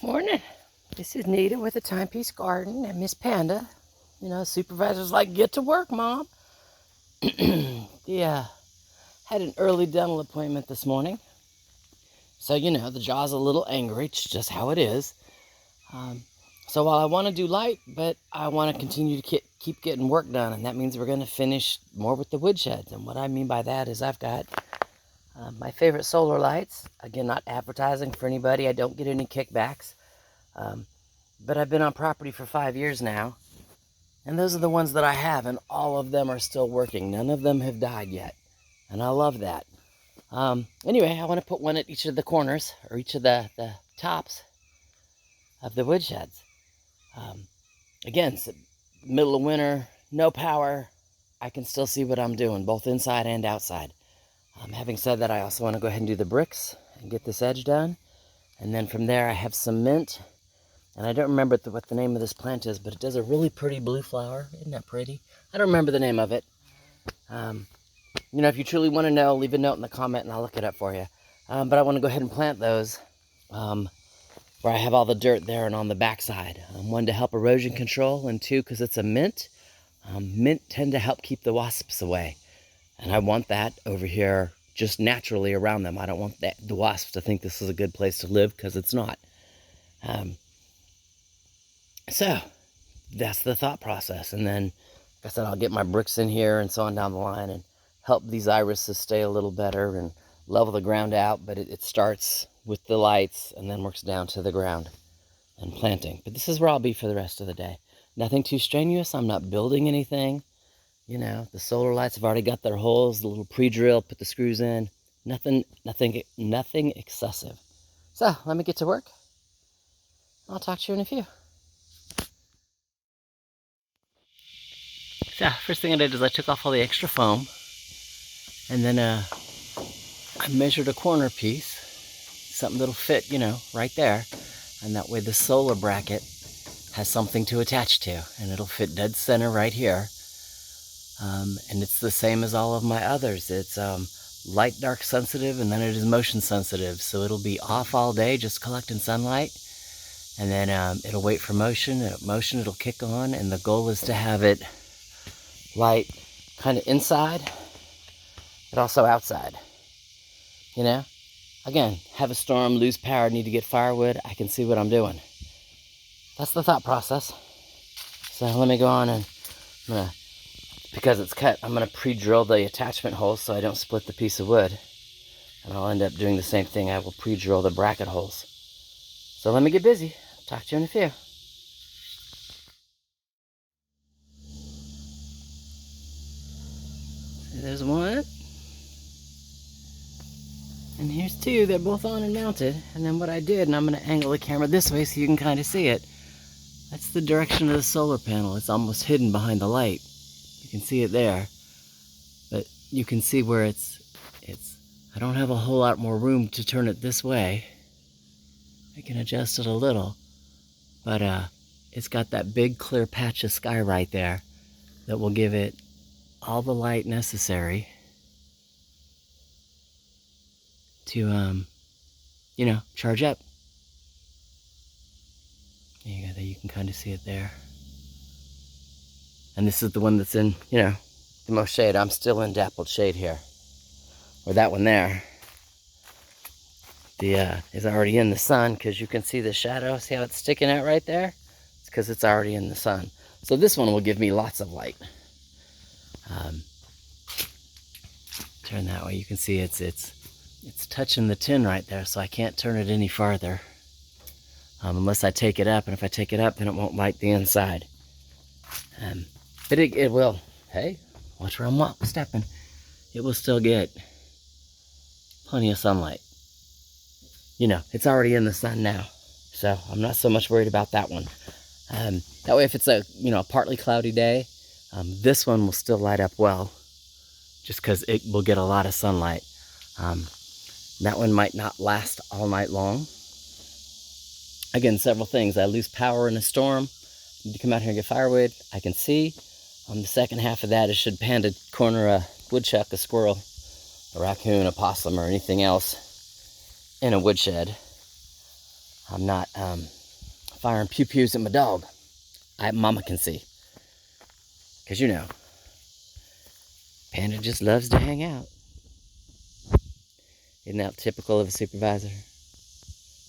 Morning. This is Nita with the Timepiece Garden and Miss Panda. You know, supervisor's like, get to work, Mom. Yeah, had an early dental appointment this morning. So, you know, the jaw's a little angry. It's just how it is. So while I want to do light, but I want to continue to keep getting work done. And that means we're going to finish more with the woodsheds. And what I mean by that is I've got my favorite solar lights. Again, not advertising for anybody. I don't get any kickbacks. But I've been on property for 5 years now, and those are the ones that I have, and all of them are still working. None of them have died yet, and I love that. Anyway, I want to put one at each of the corners, or each of the tops of the woodsheds. Again, it's the middle of winter, no power. I can still see what I'm doing, both inside and outside. Having said that, I also want to go ahead and do the bricks and get this edge done. And then from there, I have cement. And I don't remember what the name of this plant is, but it does a really pretty blue flower. Isn't that pretty? I don't remember the name of it. You know, if you truly want to know, leave a note in the comment and I'll look it up for you. But I want to go ahead and plant those where I have all the dirt there and on the backside. One, to help erosion control, and two, because it's a mint. Mint tend to help keep the wasps away. And I want that over here just naturally around them. I don't want the wasps to think this is a good place to live, because it's not. So that's the thought process. And then, like I said, I'll get my bricks in here and so on down the line and help these irises stay a little better and level the ground out. But it starts with the lights and then works down to the ground and planting. But this is where I'll be for the rest of the day. Nothing too strenuous. I'm not building anything. You know, the solar lights have already got their holes, the little pre-drill, put the screws in. Nothing excessive. So let me get to work. I'll talk to you in a few. So first thing I did is I took off all the extra foam, and then I measured a corner piece, something that'll fit, you know, right there, and that way the solar bracket has something to attach to, and it'll fit dead center right here. And it's the same as all of my others. It's light dark sensitive, and then it is motion sensitive, so it'll be off all day just collecting sunlight, and then it'll wait for motion. It'll kick on, and the goal is to have it light kind of inside but also outside. You know, again, have a storm, lose power, need to get firewood, I can see what I'm doing. That's the thought process. So let me go on, and I'm gonna, because it's cut, I'm gonna pre-drill the attachment holes so I don't split the piece of wood, and I'll end up doing the same thing. I will pre-drill the bracket holes. So let me get busy. Talk to you in a few. There's one, and here's two. They're both on and mounted. And then what I did, and I'm going to angle the camera this way so you can kind of see it, that's the direction of the solar panel. It's almost hidden behind the light. You can see it there, but you can see where it's I don't have a whole lot more room to turn it this way. I can adjust it a little, but it's got that big clear patch of sky right there that will give it all the light necessary to, you know, charge up. There you can kind of see it there. And this is the one that's in, you know, the most shade. I'm still in dappled shade here. Or that one there. Is already in the sun, because you can see the shadow. See how it's sticking out right there? It's because it's already in the sun. So this one will give me lots of light. Turn that way. You can see it's touching the tin right there, so I can't turn it any farther unless I take it up. And if I take it up, then it won't light the inside. But it will. Hey, watch where I'm stepping. It will still get plenty of sunlight. You know, it's already in the sun now, so I'm not so much worried about that one. That way, if it's a partly cloudy day, this one will still light up well, just because it will get a lot of sunlight. That one might not last all night long. Again, several things. I lose power in a storm. I need to come out here and get firewood. I can see. On the second half of that, it should Panda corner a woodchuck, a squirrel, a raccoon, a possum, or anything else in a woodshed. I'm not firing pew-pews at my dog. Mama can see. Because you know, Panda just loves to hang out. Isn't that typical of a supervisor?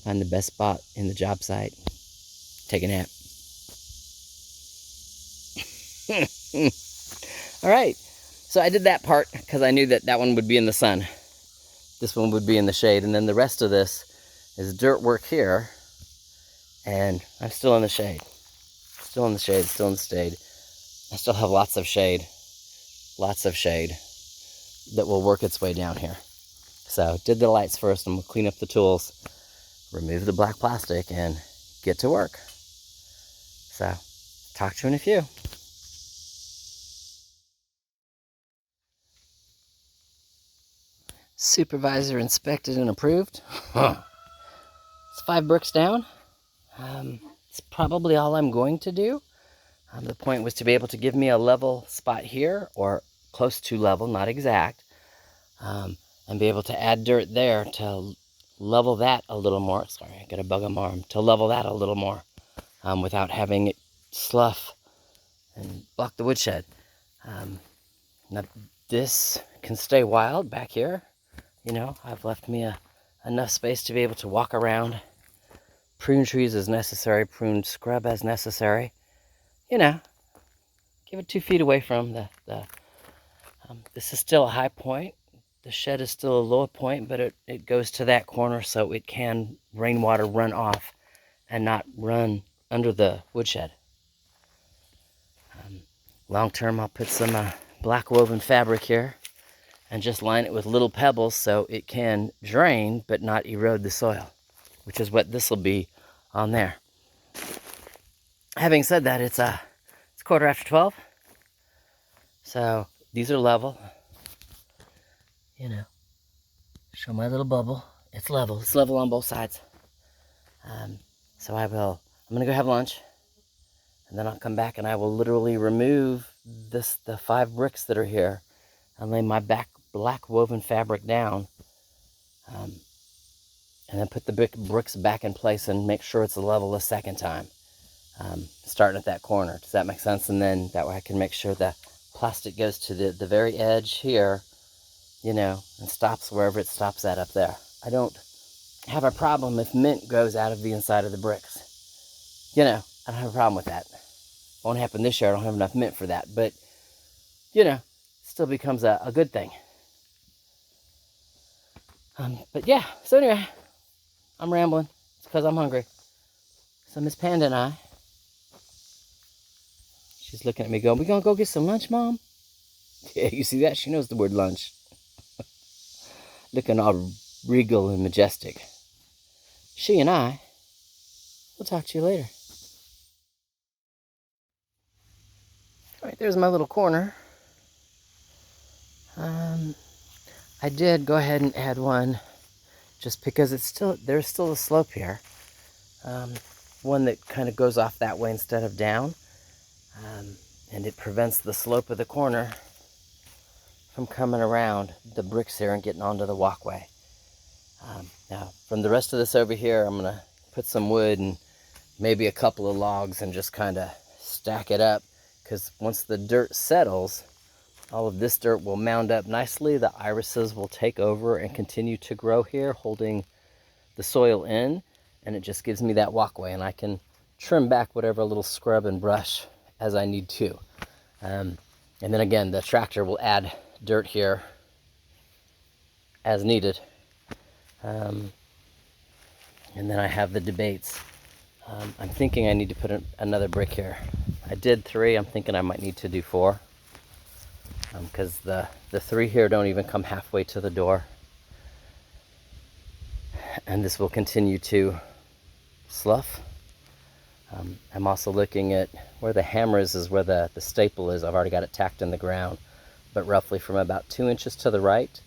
Find the best spot in the job site. Take a nap. All right. So I did that part because I knew that that one would be in the sun. This one would be in the shade. And then the rest of this is dirt work here. And I'm still in the shade. Still in the shade, still in the shade. I still have lots of shade that will work its way down here. So did the lights first. I'm gonna clean up the tools, remove the black plastic, and get to work. So talk to you in a few. Supervisor inspected and approved. It's 5 bricks down. It's probably all I'm going to do. The point was to be able to give me a level spot here, or close to level, not exact, and be able to add dirt there to level that a little more. Sorry, I got a bug on my arm. To level that a little more without having it slough and block the woodshed. Now this can stay wild back here. You know, I've left me enough space to be able to walk around, prune trees as necessary, prune scrub as necessary. You know, give it 2 feet away from this is still a high point. The shed is still a low point, but it goes to that corner so it can rainwater run off and not run under the woodshed. Long term, I'll put some black woven fabric here and just line it with little pebbles so it can drain but not erode the soil, which is what this will be on there. Having said that, it's 12:15, so these are level. You know, show my little bubble. It's level. It's level on both sides. So I'm gonna go have lunch, and then I'll come back and I will literally remove the 5 bricks that are here and lay my black woven fabric down, and then put the bricks back in place and make sure it's level a second time, starting at that corner. Does that make sense? And then that way I can make sure the plastic goes to the very edge here, you know, and stops wherever it stops at up there. I don't have a problem if mint goes out of the inside of the bricks. You know, I don't have a problem with that. Won't happen this year. I don't have enough mint for that. But, you know, still becomes a good thing. But yeah, so anyway, I'm rambling. It's because I'm hungry. So Miss Panda and I, she's looking at me going, "We gonna go get some lunch, Mom?" Yeah, you see that? She knows the word lunch. Looking all regal and majestic. She and I will talk to you later. All right, there's my little corner. I did go ahead and add one just because there's still a slope here. One that kind of goes off that way instead of down. And it prevents the slope of the corner from coming around the bricks here and getting onto the walkway. Now, from the rest of this over here, I'm going to put some wood and maybe a couple of logs and just kind of stack it up, because once the dirt settles, all of this dirt will mound up nicely. The irises will take over and continue to grow here, holding the soil in, and it just gives me that walkway, and I can trim back whatever little scrub and brush as I need to. And then again, the tractor will add dirt here as needed. And then I have the debates. I'm thinking I need to put another brick here. I did 3. I'm thinking I might need to do 4. Because the 3 here don't even come halfway to the door. And this will continue to slough. I'm also looking at where the hammer is where the staple is. I've already got it tacked in the ground, but roughly from about 2 inches to the right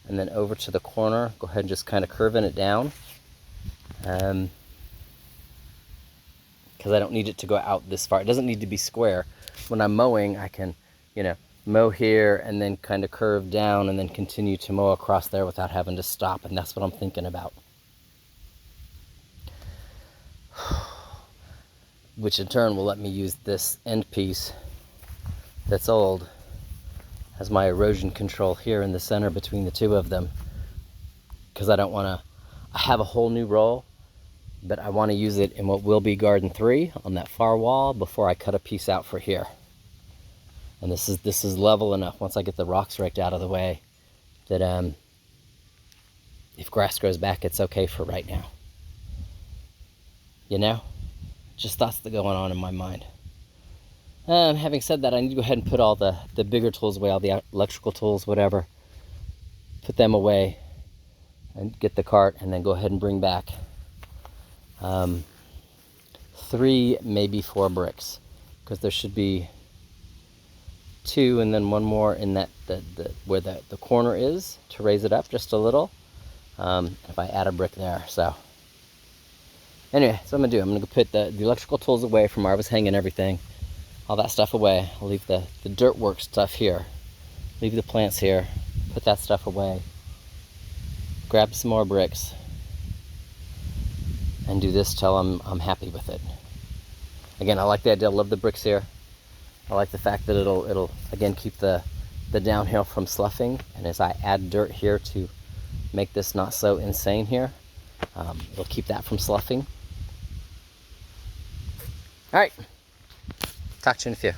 and then over to the corner. Go ahead and just kind of curving it down, because I don't need it to go out this far. It doesn't need to be square. When I'm mowing, I can, you know, mow here and then kind of curve down and then continue to mow across there without having to stop, and that's what I'm thinking about. which in turn will let me use this end piece that's old as my erosion control here in the center between the two of them, because I don't want to, I have a whole new roll, but I want to use it in what will be garden 3 on that far wall before I cut a piece out for here. And this is level enough once I get the rocks raked out of the way that if grass grows back, it's okay for right now. You know, just thoughts that are going on in my mind. Having said that, I need to go ahead and put all the bigger tools away, all the electrical tools, whatever. Put them away and get the cart, and then go ahead and bring back 3, maybe 4 bricks, because there should be 2 and then 1 more in that where the corner is, to raise it up just a little. If I add a brick there. So anyway, that's what I'm gonna do. I'm gonna go put the electrical tools away from where I was hanging everything, all that stuff away. I'll leave the dirt work stuff here, leave the plants here, put that stuff away, grab some more bricks, and do this till I'm happy with it. Again, I like the idea. I love the bricks here. I like the fact that it'll again keep the downhill from sloughing, and as I add dirt here to make this not so insane here, it'll keep that from sloughing. All right, talk to you in a few.